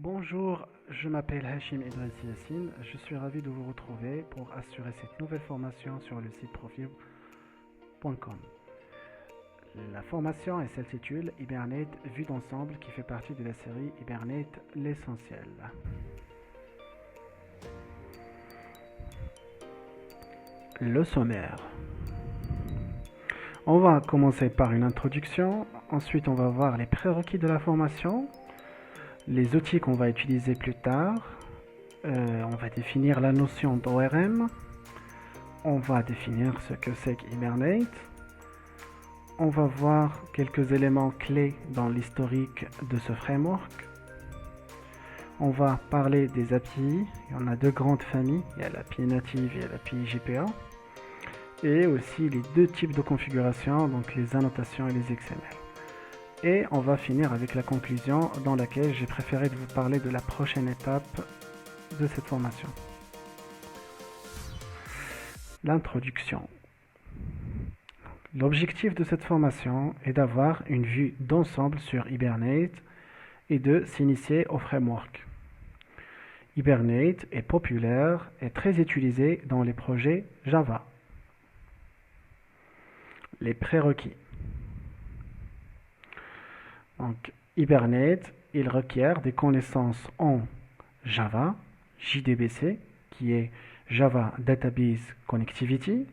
Bonjour, je m'appelle Hachim Idrissi Yassine. Je suis ravi de vous retrouver pour assurer cette nouvelle formation sur le site profil.com. La formation s'intitule Hibernate vue d'ensemble qui fait partie de la série Hibernate l'essentiel. Le sommaire. On va commencer par une introduction, ensuite on va voir les prérequis de la formation, les outils qu'on va utiliser plus tard, on va définir la notion d'ORM, on va définir ce que c'est qu'Hibernate, on va voir quelques éléments clés dans l'historique de ce framework, on va parler des API, il y en a deux grandes familles, il y a l'API native et l'API JPA, et aussi les deux types de configuration, donc les annotations et les XML. Et on va finir avec la conclusion dans laquelle j'ai préféré de vous parler de la prochaine étape de cette formation. L'introduction. L'objectif de cette formation est d'avoir une vue d'ensemble sur Hibernate et de s'initier au framework. Hibernate est populaire et très utilisé dans les projets Java. Les prérequis. Donc, Hibernate, il requiert des connaissances en Java, JDBC, qui est Java Database Connectivity,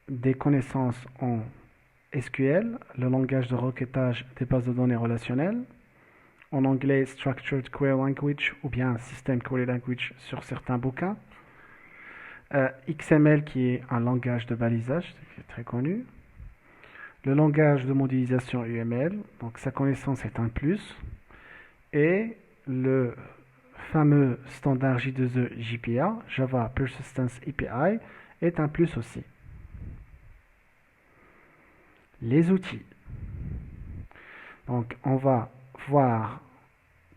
des connaissances en SQL, le langage de requêtage des bases de données relationnelles, en anglais Structured Query Language ou bien System Query Language sur certains bouquins, XML qui est un langage de balisage, c'est très connu, le langage de modélisation UML, donc sa connaissance est un plus, et le fameux standard J2E JPA, Java Persistence API, est un plus aussi. Les outils. Donc on va voir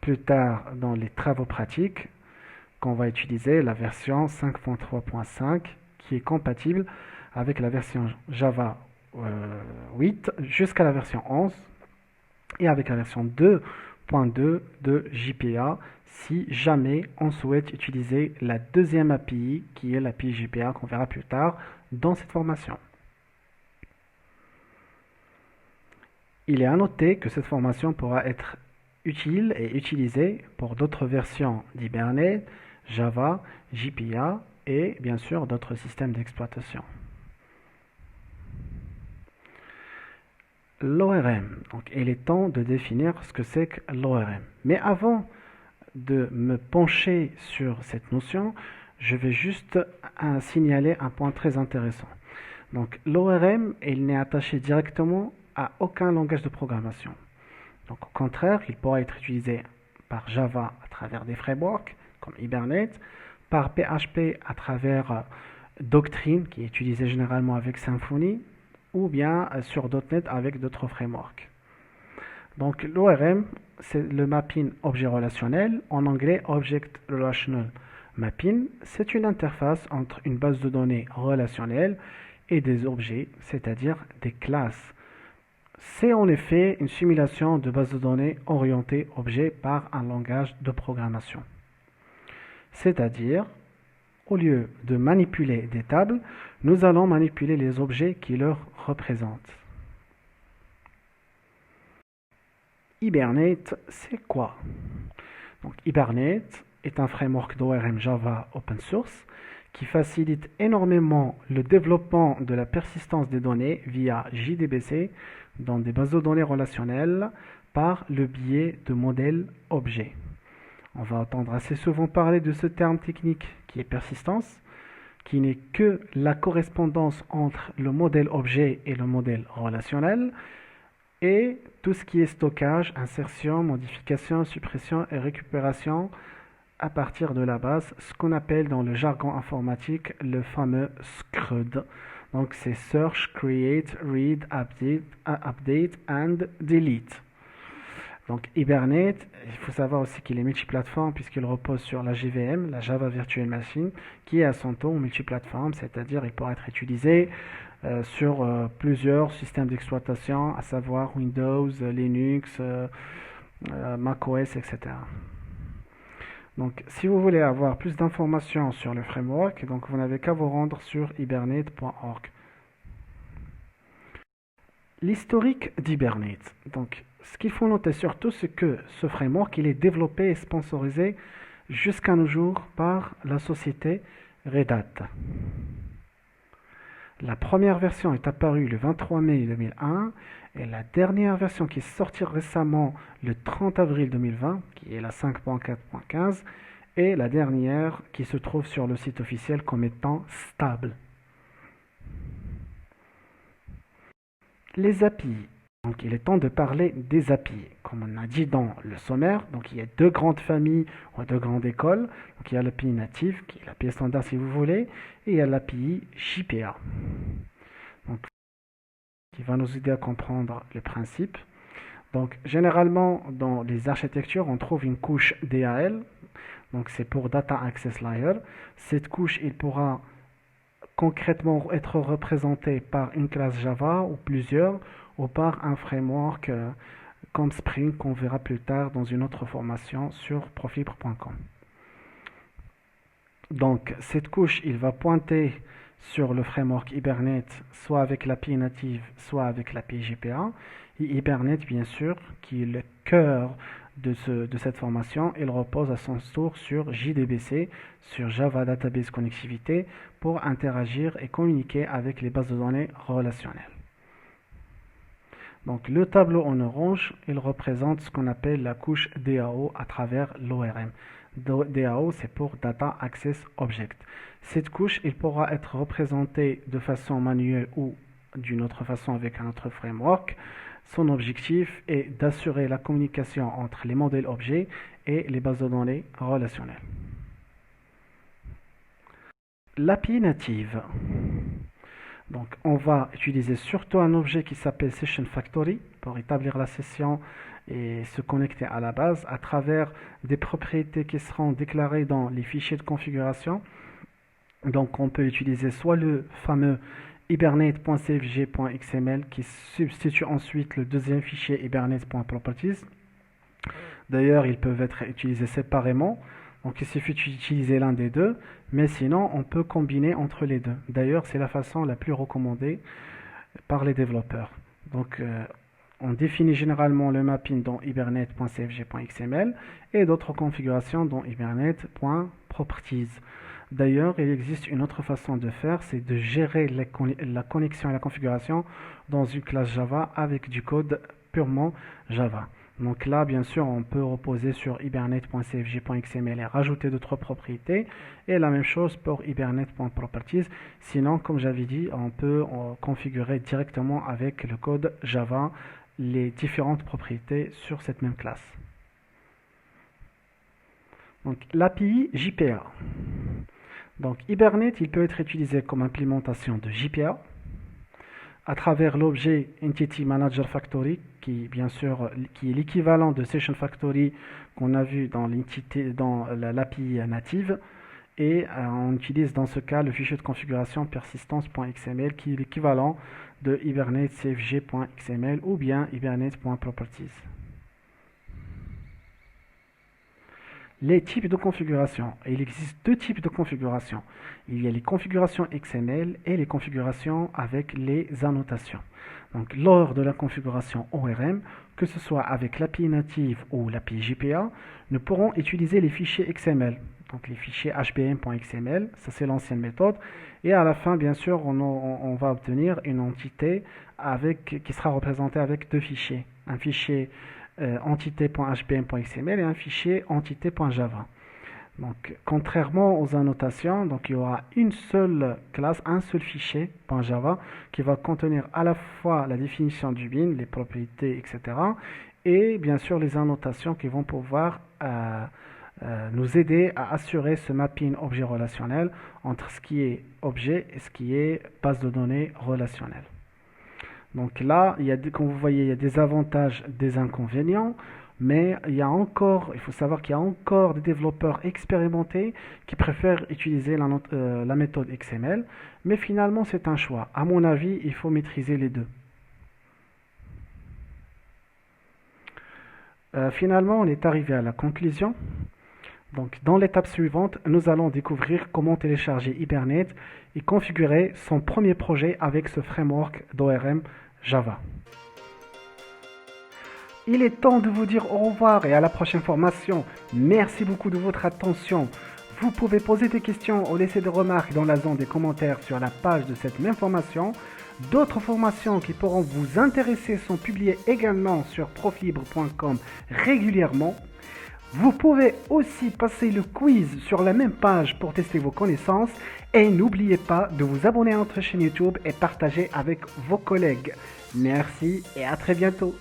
plus tard dans les travaux pratiques qu'on va utiliser la version 5.3.5 qui est compatible avec la version Java 8 jusqu'à la version 11 et avec la version 2.2 de JPA si jamais on souhaite utiliser la deuxième API qui est l'API JPA qu'on verra plus tard dans cette formation. Il est à noter que cette formation pourra être utile et utilisée pour d'autres versions d'Hibernate, Java, JPA et bien sûr d'autres systèmes d'exploitation. L'ORM, donc il est temps de définir ce que c'est que l'ORM. Mais avant de me pencher sur cette notion, je vais juste signaler un point très intéressant. Donc l'ORM, il n'est attaché directement à aucun langage de programmation. Donc au contraire, il pourra être utilisé par Java à travers des frameworks comme Hibernate, par PHP à travers Doctrine qui est utilisé généralement avec Symfony, ou bien sur .NET avec d'autres frameworks. Donc l'ORM, c'est le mapping objet relationnel, en anglais Object Relational Mapping. C'est une interface entre une base de données relationnelle et des objets, c'est-à-dire des classes. C'est en effet une simulation de base de données orientée objet par un langage de programmation. C'est-à-dire, au lieu de manipuler des tables, nous allons manipuler les objets qui leur représentent. Hibernate, c'est quoi? Donc, Hibernate est un framework d'ORM Java open source qui facilite énormément le développement de la persistance des données via JDBC dans des bases de données relationnelles par le biais de modèles objets. On va entendre assez souvent parler de ce terme technique qui est persistance, qui n'est que la correspondance entre le modèle objet et le modèle relationnel, et tout ce qui est stockage, insertion, modification, suppression et récupération à partir de la base, ce qu'on appelle dans le jargon informatique le fameux SCRUD. Donc c'est Search, Create, Read, Update and Delete. Donc Hibernate, il faut savoir aussi qu'il est multiplateforme puisqu'il repose sur la JVM, la Java Virtual Machine, qui est à son tour multiplateforme, c'est-à-dire il pourra être utilisé sur plusieurs systèmes d'exploitation, à savoir Windows, Linux, macOS, etc. Donc, si vous voulez avoir plus d'informations sur le framework, donc vous n'avez qu'à vous rendre sur hibernate.org. L'historique d'Hibernate. Donc, ce qu'il faut noter surtout, c'est que ce framework, il est développé et sponsorisé jusqu'à nos jours par la société Red Hat. La première version est apparue le 23 mai 2001 et la dernière version qui est sortie récemment le 30 avril 2020, qui est la 5.4.15, est la dernière qui se trouve sur le site officiel comme étant stable. Les API. Donc il est temps de parler des API. Comme on a dit dans le sommaire, donc il y a deux grandes familles ou deux grandes écoles. Donc il y a l'API native, qui est l'API standard si vous voulez, et il y a l'API JPA. Donc qui va nous aider à comprendre le principe. Donc généralement dans les architectures, on trouve une couche DAL. Donc c'est pour Data Access Layer. Cette couche, il pourra concrètement être représentée par une classe Java ou plusieurs, ou par un framework comme Spring qu'on verra plus tard dans une autre formation sur profibre.com. Donc cette couche, il va pointer sur le framework Hibernate, soit avec l'API native, soit avec l'API GPA. Et Hibernate, bien sûr, qui est le cœur de cette formation, il repose à son tour sur JDBC, sur Java Database Connectivité, pour interagir et communiquer avec les bases de données relationnelles. Donc le tableau en orange, il représente ce qu'on appelle la couche DAO à travers l'ORM. DAO, c'est pour Data Access Object. Cette couche, il pourra être représentée de façon manuelle ou d'une autre façon avec un autre framework. Son objectif est d'assurer la communication entre les modèles objets et les bases de données relationnelles. L'API native. Donc, on va utiliser surtout un objet qui s'appelle Session Factory pour établir la session et se connecter à la base à travers des propriétés qui seront déclarées dans les fichiers de configuration. Donc, on peut utiliser soit le fameux hibernate.cfg.xml qui substitue ensuite le deuxième fichier hibernate.properties. D'ailleurs, ils peuvent être utilisés séparément. Donc il suffit d'utiliser l'un des deux, mais sinon on peut combiner entre les deux. D'ailleurs, c'est la façon la plus recommandée par les développeurs. Donc on définit généralement le mapping dans hibernate.cfg.xml et d'autres configurations dans hibernate.properties. D'ailleurs, il existe une autre façon de faire, c'est de gérer la connexion et la configuration dans une classe Java avec du code purement Java. Donc là, bien sûr, on peut reposer sur hibernate.cfg.xml et rajouter d'autres propriétés. Et la même chose pour hibernate.properties. Sinon, comme j'avais dit, on peut configurer directement avec le code Java les différentes propriétés sur cette même classe. Donc l'API JPA. Donc Hibernate, il peut être utilisé comme implémentation de JPA à travers l'objet Entity Manager Factory, qui bien sûr qui est l'équivalent de Session Factory qu'on a vu dans l'API native, et on utilise dans ce cas le fichier de configuration persistence.xml qui est l'équivalent de hibernate cfg.xml ou bien hibernate.properties. Les types de configuration. Il existe deux types de configuration. Il y a les configurations XML et les configurations avec les annotations. Donc lors de la configuration ORM, que ce soit avec l'API native ou l'API JPA, nous pourrons utiliser les fichiers XML. Donc les fichiers hbm.xml, ça c'est l'ancienne méthode. Et à la fin, bien sûr, on va obtenir une entité qui sera représentée avec deux fichiers. Un fichier entité.hbm.xml et un fichier entité.java. Donc, contrairement aux annotations, donc il y aura une seule classe, un seul fichier .java qui va contenir à la fois la définition du bin, les propriétés, etc. et bien sûr les annotations qui vont pouvoir nous aider à assurer ce mapping objet relationnel entre ce qui est objet et ce qui est base de données relationnelle. Donc là, comme vous voyez, il y a des avantages, des inconvénients, mais il faut savoir qu'il y a encore des développeurs expérimentés qui préfèrent utiliser la méthode XML, mais finalement c'est un choix. À mon avis, il faut maîtriser les deux. Finalement, on est arrivé à la conclusion. Donc, dans l'étape suivante, nous allons découvrir comment télécharger Hibernate et configurer son premier projet avec ce framework d'ORM Java. Il est temps de vous dire au revoir et à la prochaine formation. Merci beaucoup de votre attention. Vous pouvez poser des questions ou laisser des remarques dans la zone des commentaires sur la page de cette même formation. D'autres formations qui pourront vous intéresser sont publiées également sur proflibre.com régulièrement. Vous pouvez aussi passer le quiz sur la même page pour tester vos connaissances et n'oubliez pas de vous abonner à notre chaîne YouTube et partager avec vos collègues. Merci et à très bientôt.